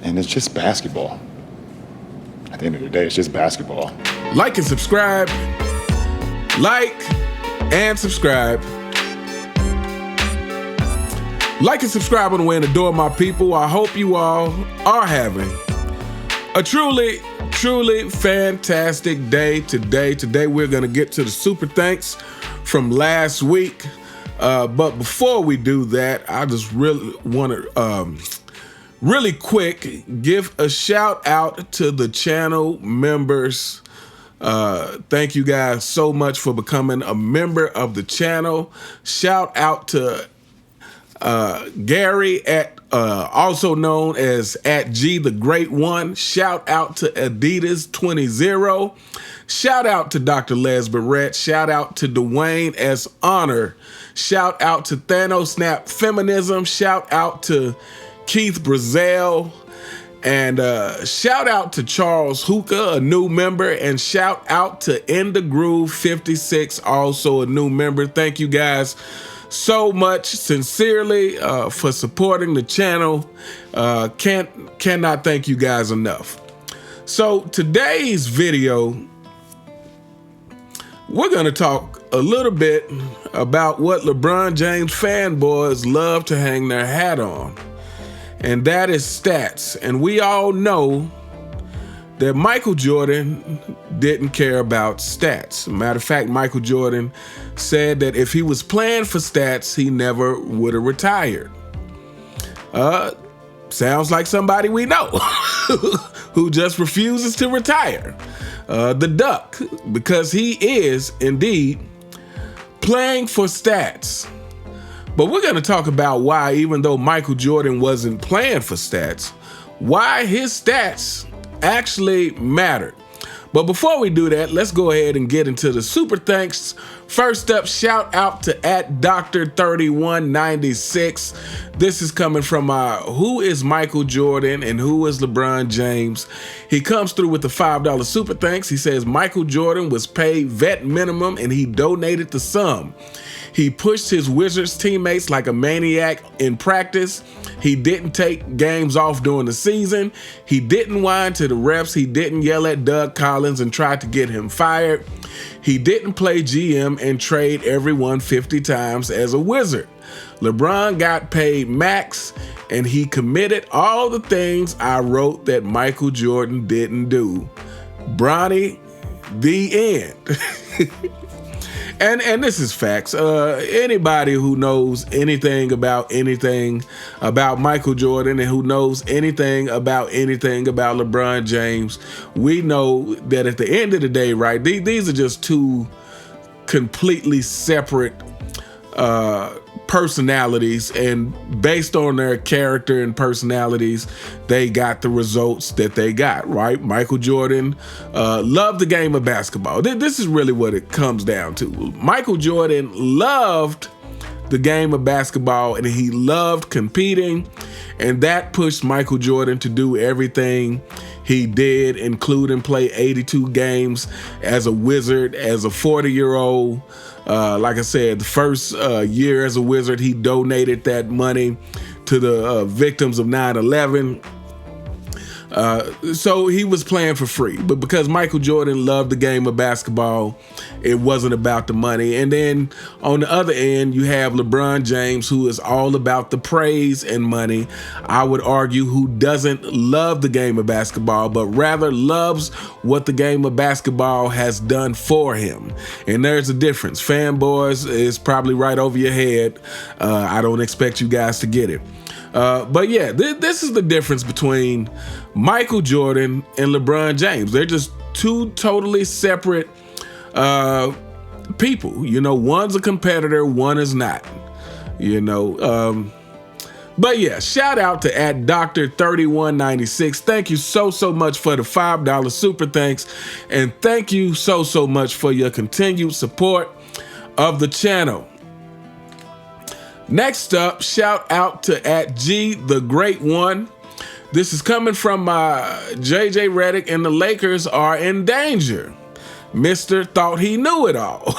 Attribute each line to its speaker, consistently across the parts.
Speaker 1: And it's just basketball. At the end of the day, it's just basketball.
Speaker 2: Like and subscribe. Like and subscribe. Like and subscribe on the way in the door, my people. I hope you all are having a truly fantastic day today. Today we're going to get to the super thanks from last week. But before we do that, I just really want to really quick give a shout out to the channel members. Thank you guys so much for becoming a member of the channel. Shout out to Gary at also known as at G the Great One. Shout out to Adidas 20. Shout out to Dr. Les Barrett. Shout out to Dwayne S. Honor. Shout out to Thanos Snap Feminism. Shout out to Keith Brazell. And shout out to Charles Hookah, a new member. And shout out to In the Groove 56, also a new member. Thank you guys so much, sincerely, for supporting the channel. Cannot thank you guys enough. So today's video, we're going to talk a little bit about what LeBron James fanboys love to hang their hat on, and that is stats. And we all know that Michael Jordan didn't care about stats. Matter of fact, Michael Jordan said that if he was playing for stats, he never would have retired. Sounds like somebody we know who just refuses to retire. The Duck, because he is indeed playing for stats. But we're going to talk about why, even though Michael Jordan wasn't playing for stats, why his stats actually mattered. But before we do that, let's go ahead and get into the super thanks. First up, shout out to at Dr. 3196. This is coming from who is Michael Jordan and who is LeBron James. He comes through with the $5 super thanks. He says Michael Jordan was paid vet minimum and he donated the sum. He pushed his Wizards teammates like a maniac in practice. He didn't take games off during the season. He didn't whine to the refs. He didn't yell at Doug Collins and try to get him fired. He didn't play GM and trade everyone 50 times as a Wizard. LeBron got paid max, and he committed all the things I wrote that Michael Jordan didn't do. Bronny, the end. And this is facts. Anybody who knows anything about Michael Jordan and who knows anything about LeBron James, we know that at the end of the day, right, these are just two completely separate personalities, and based on their character and personalities, they got the results that they got, right? Michael Jordan loved the game of basketball. This is really what it comes down to. Michael Jordan loved the game of basketball and he loved competing, and that pushed Michael Jordan to do everything he did, including play 82 games as a Wizard, as a 40-year-old. Like I said, the first year as a Wizard, he donated that money to the victims of 9/11. So he was playing for free. But because Michael Jordan loved the game of basketball, it wasn't about the money. And then on the other end, you have LeBron James, who is all about the praise and money. I would argue who doesn't love the game of basketball, but rather loves what the game of basketball has done for him. And there's a difference. Fanboys is probably right over your head. I don't expect you guys to get it. But yeah, this is the difference between Michael Jordan and LeBron James. They're just two totally separate people. You know, one's a competitor, one is not. You know, but yeah, shout out to at Dr. 3196. Thank you so much for the $5 super thanks, and thank you so much for your continued support of the channel. Next up, shout out to at G the Great One. This is coming from JJ Redick, and the Lakers are in danger. Mr. thought he knew it all.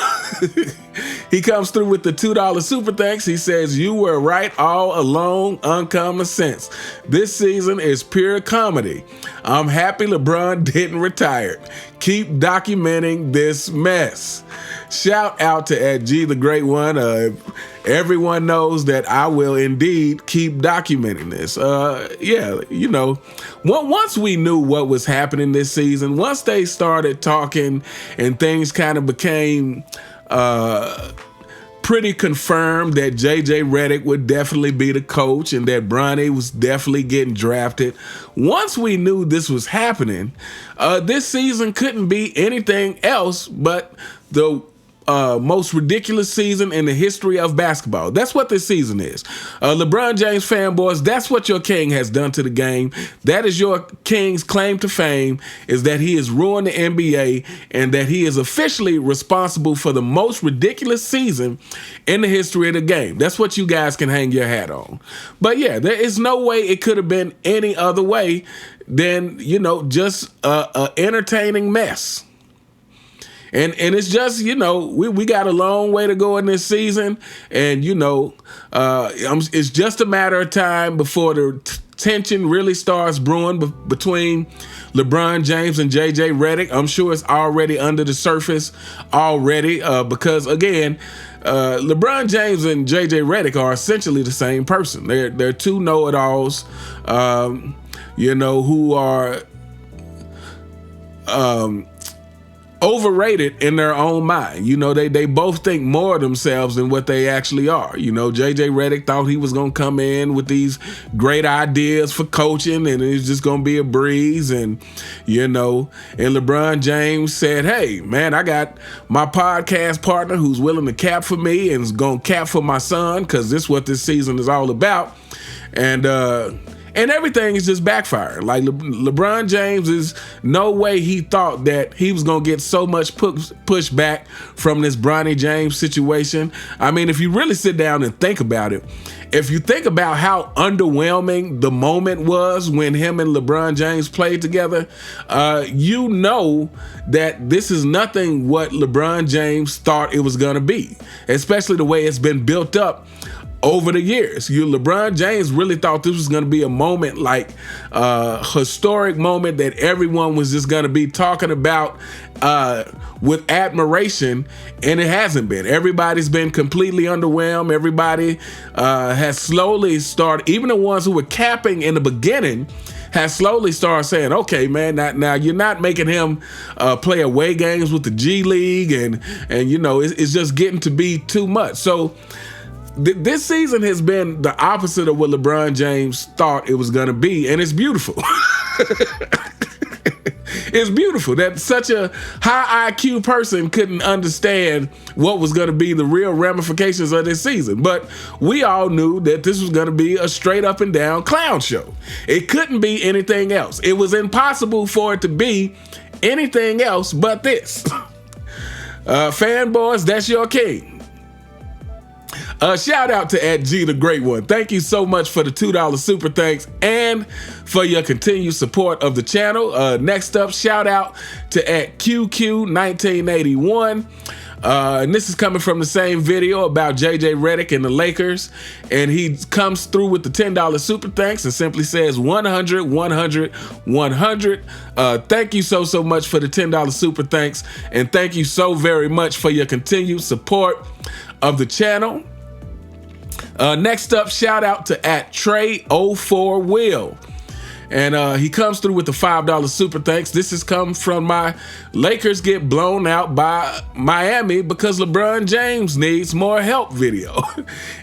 Speaker 2: He comes through with the $2 super thanks. He says, "You were right all along, uncommon sense. This season is pure comedy. I'm happy LeBron didn't retire. Keep documenting this mess." Shout out to @G the Great One. Everyone knows that I will indeed keep documenting this. Yeah, you know, once we knew what was happening this season, once they started talking and things kind of became pretty confirmed that JJ Redick would definitely be the coach and that Bronny was definitely getting drafted. Once we knew this was happening, this season couldn't be anything else but the most ridiculous season in the history of basketball. That's what this season is. LeBron James fanboys, that's what your king has done to the game. That is your king's claim to fame, is that he has ruined the NBA and that he is officially responsible for the most ridiculous season in the history of the game. That's what you guys can hang your hat on. But yeah, there is no way it could have been any other way than, you know, just a entertaining mess. And it's just, you know, we got a long way to go in this season. And, you know, it's just a matter of time before the tension really starts brewing between LeBron James and JJ Redick. I'm sure it's already under the surface already because, again, LeBron James and JJ Redick are essentially the same person. They're two know-it-alls, you know, who are overrated in their own mind. You know, they both think more of themselves than what they actually are. You know, JJ Redick thought he was going to come in with these great ideas for coaching and it's just going to be a breeze. And, you know, and LeBron James said, "Hey, man, I got my podcast partner who's willing to cap for me and is going to cap for my son because this is what this season is all about." And everything is just backfiring. Like LeBron James is no way he thought that he was going to get so much pushback from this Bronny James situation. I mean, if you really sit down and think about it, if you think about how underwhelming the moment was when him and LeBron James played together, you know that this is nothing what LeBron James thought it was going to be, especially the way it's been built up over the years. LeBron James really thought this was going to be a moment, like a historic moment that everyone was just going to be talking about with admiration, and it hasn't been. Everybody's been completely underwhelmed. Everybody has slowly started, even the ones who were capping in the beginning, has slowly started saying, "Okay, man, now you're not making him play away games with the G League, and you know, it's just getting to be too much." So this season has been the opposite of what LeBron James thought it was going to be, and it's beautiful. It's beautiful that such a high IQ person couldn't understand what was going to be the real ramifications of this season. But we all knew that this was going to be a straight up and down clown show. It couldn't be anything else. It was impossible for it to be anything else but this. Fanboys, that's your king. Shout out to @G the Great One. Thank you so much for the $2 super thanks and for your continued support of the channel. Next up, shout out to @QQ1981. And this is coming from the same video about JJ Redick and the Lakers. And he comes through with the $10 super thanks and simply says 100, 100, 100. Thank you so much for the $10 super thanks. And thank you so very much for your continued support of the channel. Next up, shout out to @Trey04Will. And he comes through with the $5 super thanks. This has come from my Lakers get blown out by Miami because LeBron James needs more help video.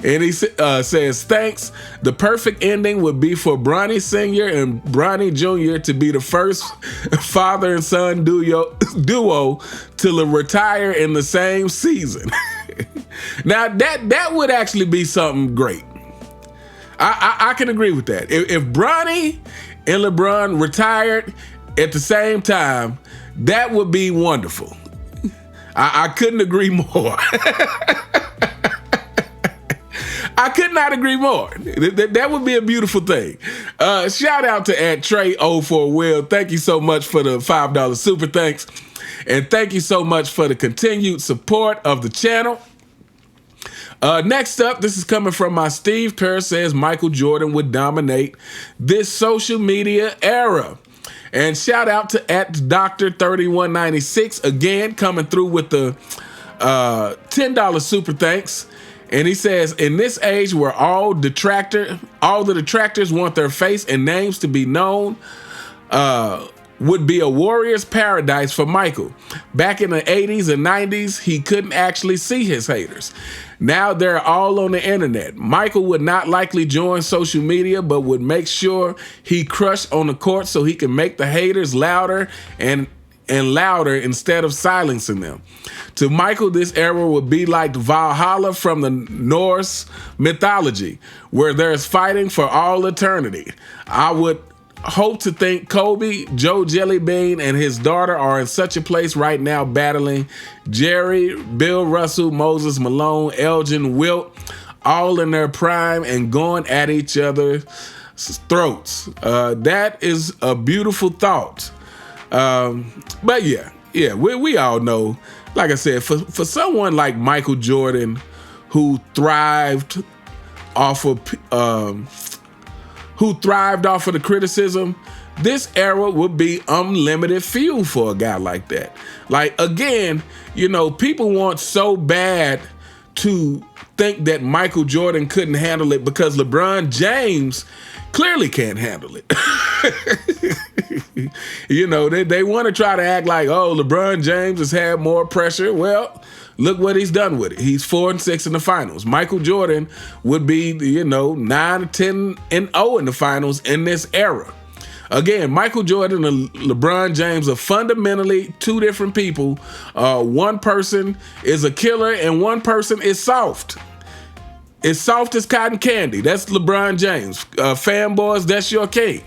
Speaker 2: And he says, "Thanks. The perfect ending would be for Bronny Sr. and Bronny Jr. to be the first father and son duo to retire in the same season." Now that would actually be something great. I can agree with that. If Bronny and LeBron retired at the same time, that would be wonderful. I couldn't agree more. I could not agree more. That would be a beautiful thing. Shout out to @Trey04Will. Thank you so much for the $5 super thanks. And thank you so much for the continued support of the channel. Next up, this is coming from my Steve Kerr says Michael Jordan would dominate this social media era. And shout out to @Dr3196 again, coming through with the $10 super thanks. And he says, in this age where all the detractors want their face and names to be known, would be a warrior's paradise for Michael. Back in the 80s and 90s, he couldn't actually see his haters. Now they're all on the internet. Michael would not likely join social media, but would make sure he crushed on the court so he can make the haters louder and louder instead of silencing them. To Michael, this era would be like Valhalla from the Norse mythology, where there's fighting for all eternity. I would hope to think Kobe, Joe Jellybean, and his daughter are in such a place right now, battling Jerry, Bill Russell, Moses Malone, Elgin, Wilt, all in their prime and going at each other's throats. That is a beautiful thought. But yeah, we all know, like I said, for someone like Michael Jordan, who thrived off of the criticism, this era would be unlimited fuel for a guy like that. Like, again, you know, people want so bad to think that Michael Jordan couldn't handle it because LeBron James clearly can't handle it. You know, they want to try to act like, oh, LeBron James has had more pressure. Well, look what he's done with it. He's 4-6 in the finals. Michael Jordan would be, 9-10-0 in the finals in this era. Again, Michael Jordan and LeBron James are fundamentally two different people. One person is a killer and one person is soft. It's soft as cotton candy. That's LeBron James. Fanboys, that's your king.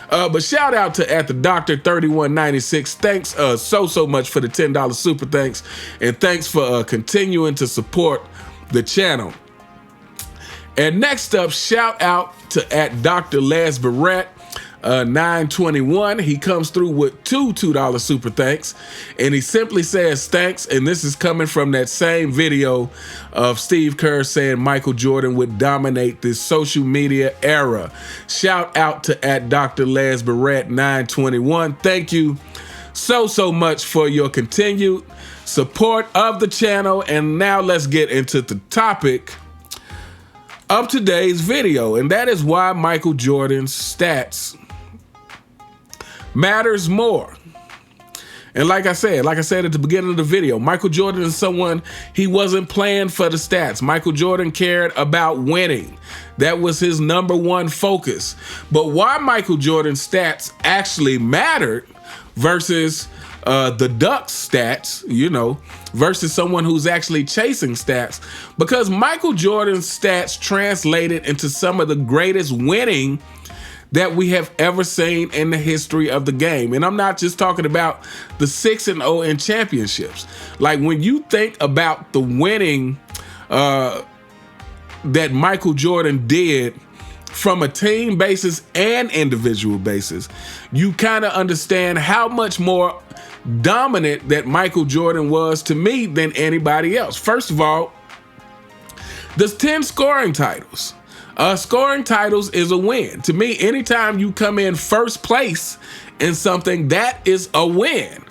Speaker 2: But shout out to @Dr3196. Thanks so much for the $10 super thanks. And thanks for continuing to support the channel. And next up, shout out to @DrLesBarrett. 921. He comes through with two $2 super thanks, and he simply says thanks. And this is coming from that same video of Steve Kerr saying Michael Jordan would dominate this social media era. Shout out to @DrLesBarrett 921. Thank you so much for your continued support of the channel. And now let's get into the topic of today's video, and that is why Michael Jordan's stats matters more. And like I said at the beginning of the video, Michael Jordan is someone, he wasn't playing for the stats. Michael Jordan cared about winning. That was his number one focus. But why Michael Jordan's stats actually mattered versus the Ducks stats, versus someone who's actually chasing stats, because Michael Jordan's stats translated into some of the greatest winning that we have ever seen in the history of the game. And I'm not just talking about the 6-0 in championships. Like, when you think about the winning that Michael Jordan did from a team basis and individual basis, you kind of understand how much more dominant that Michael Jordan was to me than anybody else. First of all, there's 10 scoring titles. Scoring titles is a win. To me, anytime you come in first place in something, that is a win.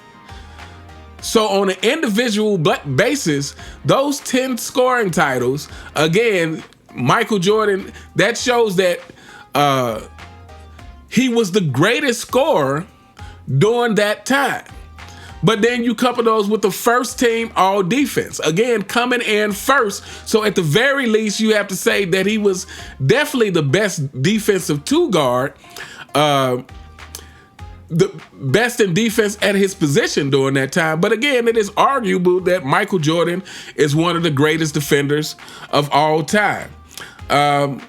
Speaker 2: So on an individual basis, those 10 scoring titles, again, Michael Jordan, that shows that he was the greatest scorer during that time. But then you couple those with the first team all defense. Again, coming in first. So at the very least, you have to say that he was definitely the best defensive two guard, the best in defense at his position during that time. But again, it is arguable that Michael Jordan is one of the greatest defenders of all time. The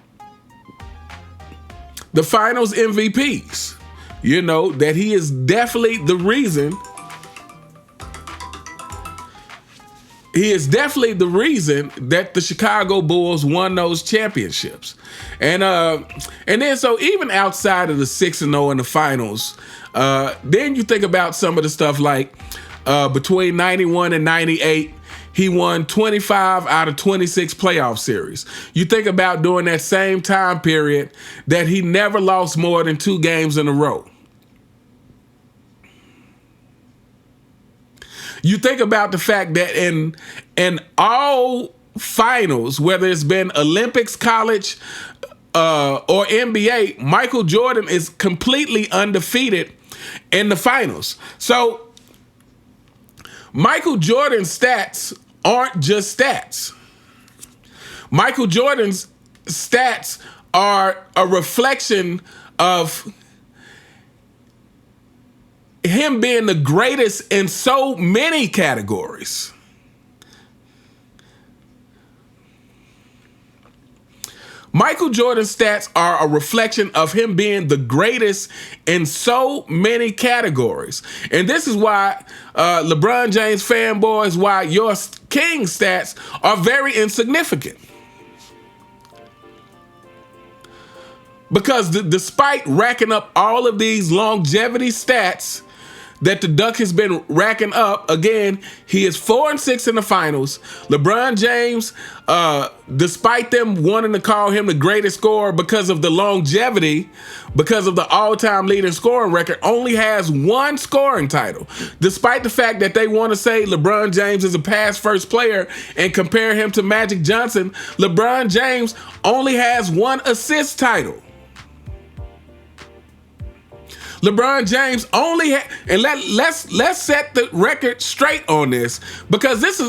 Speaker 2: finals MVPs, that he is definitely the reason. He is definitely the reason that the Chicago Bulls won those championships. And then so even outside of the 6-0 in the finals, then you think about some of the stuff like between 91 and 98, he won 25 out of 26 playoff series. You think about during that same time period that he never lost more than 2 games in a row. You think about the fact that in all finals, whether it's been Olympics, college, or NBA, Michael Jordan is completely undefeated in the finals. So Michael Jordan's stats aren't just stats. Michael Jordan's stats are a reflection of him being the greatest in so many categories. Michael Jordan's stats are a reflection of him being the greatest in so many categories. And this is why LeBron James fanboys, why your King stats are very insignificant. Because despite racking up all of these longevity stats that the Duck has been racking up, again, he is 4-6 in the finals. LeBron James, despite them wanting to call him the greatest scorer because of the longevity, because of the all-time leading scoring record, only has 1 scoring title. Despite the fact that they want to say LeBron James is a pass-first player and compare him to Magic Johnson, LeBron James only has 1 assist title. LeBron James only and let's set the record straight on this, because this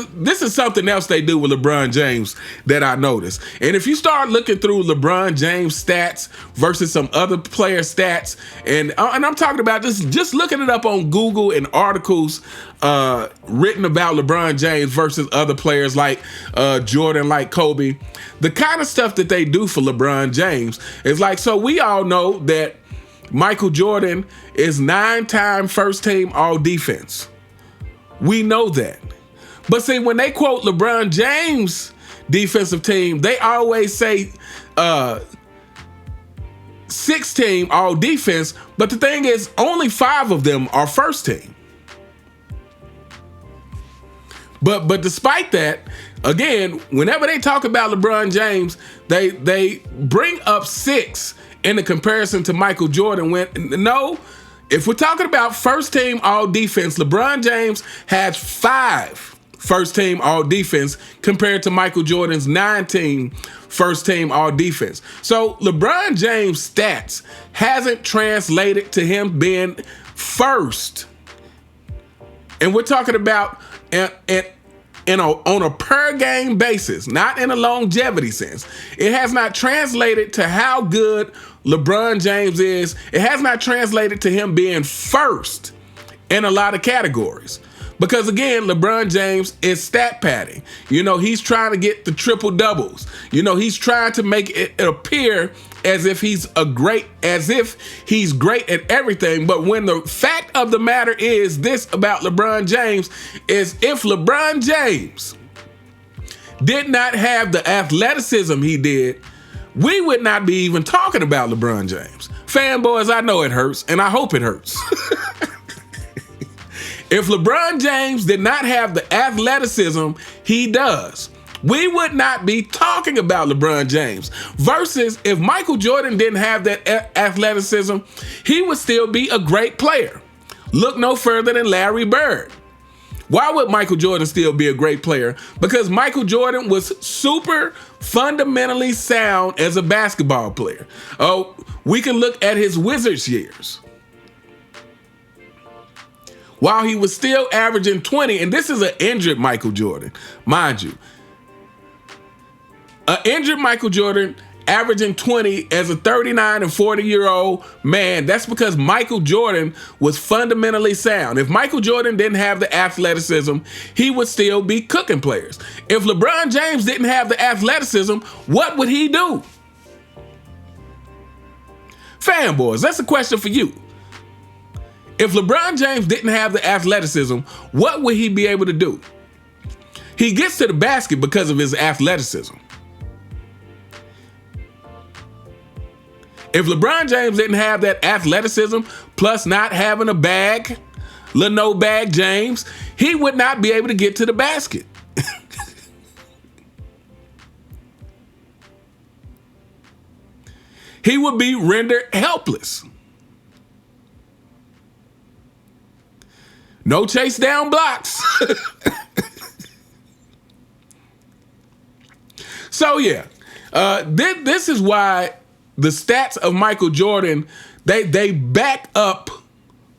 Speaker 2: is something else they do with LeBron James that I noticed. And if you start looking through LeBron James stats versus some other player stats, and I'm talking about this, just looking it up on Google and articles written about LeBron James versus other players like Jordan, like Kobe, the kind of stuff that they do for LeBron James is like, so we all know that Michael Jordan is 9-time first team all defense. We know that. But see, when they quote LeBron James defensive team, they always say 6 team all defense. But the thing is, only 5 of them are first team. But despite that, again, whenever they talk about LeBron James, they bring up 6 in the comparison to Michael Jordan. No, if we're talking about first team all defense, LeBron James has 5 first team all defense compared to Michael Jordan's 19 first team all defense. So LeBron James' stats hasn't translated to him being first. And we're talking about on a per game basis, not in a longevity sense. It has not translated to how good LeBron James is. It has not translated to him being first in a lot of categories. Because again, LeBron James is stat padding. You know, he's trying to get the triple doubles. You know, he's trying to make it appear as if he's great at everything. But when the fact of the matter is this about LeBron James is, if LeBron James did not have the athleticism he did, we would not be even talking about LeBron James. Fanboys, I know it hurts, and I hope it hurts. If LeBron James did not have the athleticism he does, we would not be talking about LeBron James. Versus if Michael Jordan didn't have that athleticism, he would still be a great player. Look no further than Larry Bird. Why would Michael Jordan still be a great player? Because Michael Jordan was super fundamentally sound as a basketball player. Oh, we can look at his Wizards years. While he was still averaging 20, and this is an injured Michael Jordan, mind you. An injured Michael Jordan averaging 20 as a 39 and 40-year-old man, that's because Michael Jordan was fundamentally sound. If Michael Jordan didn't have the athleticism, he would still be cooking players. If LeBron James didn't have the athleticism, what would he do? Fanboys, that's a question for you. If LeBron James didn't have the athleticism, what would he be able to do? He gets to the basket because of his athleticism. If LeBron James didn't have that athleticism, plus not having a bag, no bag James, he would not be able to get to the basket. he would be rendered helpless. No chase down blocks. So yeah, this is why the stats of Michael Jordan, they back up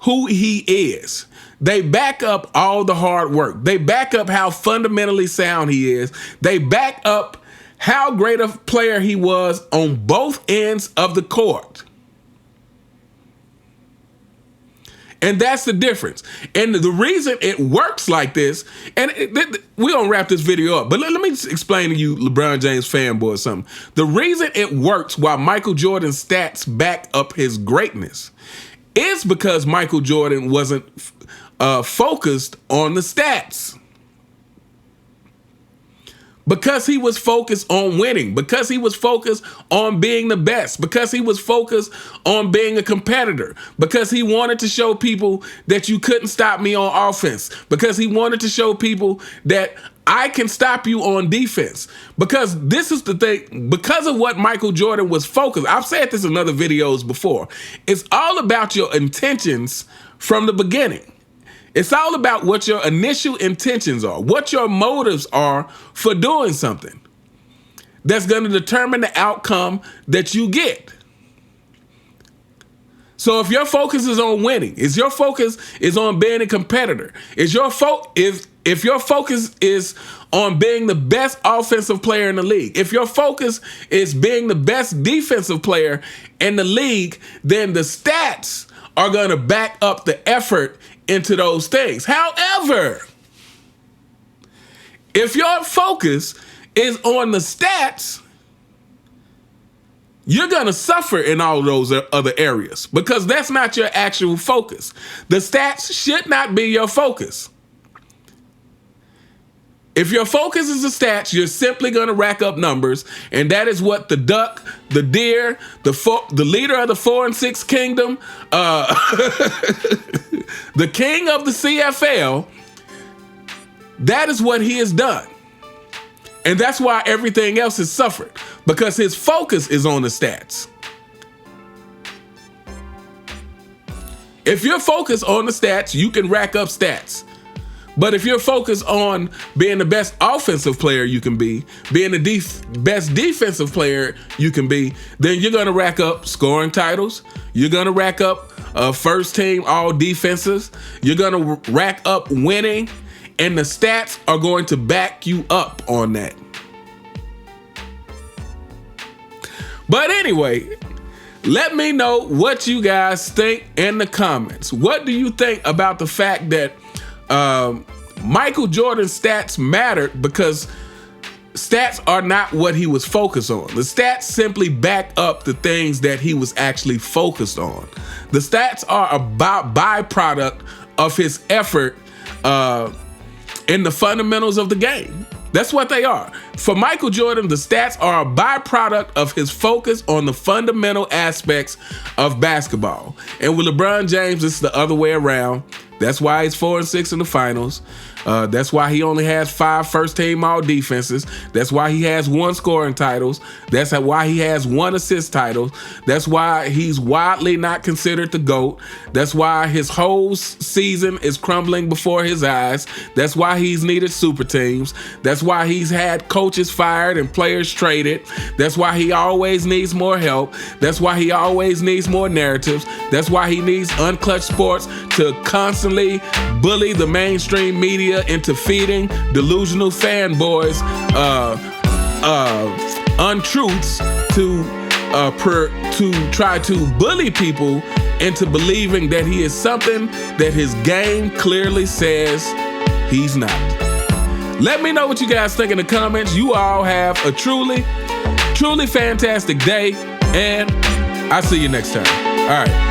Speaker 2: who he is. They back up all the hard work. They back up how fundamentally sound he is. They back up how great a player he was on both ends of the court. And that's the difference. And the reason it works like this, and we're going to wrap this video up, but let me just explain to you, LeBron James fanboy, something. The reason it works while Michael Jordan's stats back up his greatness is because Michael Jordan wasn't focused on the stats. Because he was focused on winning, because he was focused on being the best, because he was focused on being a competitor, because he wanted to show people that you couldn't stop me on offense, because he wanted to show people that I can stop you on defense. Because this is the thing, because of what Michael Jordan was focused, I've said this in other videos before, it's all about your intentions from the beginning. It's all about what your initial intentions are, what your motives are for doing something. That's going to determine the outcome that you get. So if your focus is on winning, if your focus is on being a competitor, if your focus is on being the best offensive player in the league, if your focus is being the best defensive player in the league, then the stats are going to back up the effort into those things. However, if your focus is on the stats, you're going to suffer in all those other areas because that's not your actual focus. The stats should not be your focus. If your focus is the stats, you're simply going to rack up numbers, and that is what the duck, the deer, the leader of the 4 and 6 kingdom, the king of the CFL, that is what he has done. And that's why everything else has suffered, because his focus is on the stats. If you're focused on the stats, you can rack up stats. But if you're focused on being the best offensive player you can be, being the best defensive player you can be, then you're going to rack up scoring titles. You're going to rack up first team all defenses. You're going to rack up winning, and the stats are going to back you up on that. But anyway, let me know what you guys think in the comments. What do you think about the fact that Michael Jordan's stats mattered? Because stats are not what he was focused on. The stats simply back up the things that he was actually focused on. The stats are a byproduct of his effort in the fundamentals of the game. That's what they are. For Michael Jordan, the stats are a byproduct of his focus on the fundamental aspects of basketball. And with LeBron James, it's the other way around. That's why he's 4 and 6 in the finals. That's why he only has 5 first-team all-defenses. That's why he has 1 scoring titles. That's why he has 1 assist title. That's why he's widely not considered the GOAT. That's why his whole season is crumbling before his eyes. That's why he's needed super teams. That's why he's had coaches fired and players traded. That's why he always needs more help. That's why he always needs more narratives. That's why he needs Unclutched Sports to constantly bully the mainstream media into feeding delusional fanboys untruths to try to bully people into believing that he is something that his game clearly says he's not. Let me know what you guys think in the comments. You all have a truly, truly fantastic day, and I'll see you next time. All right.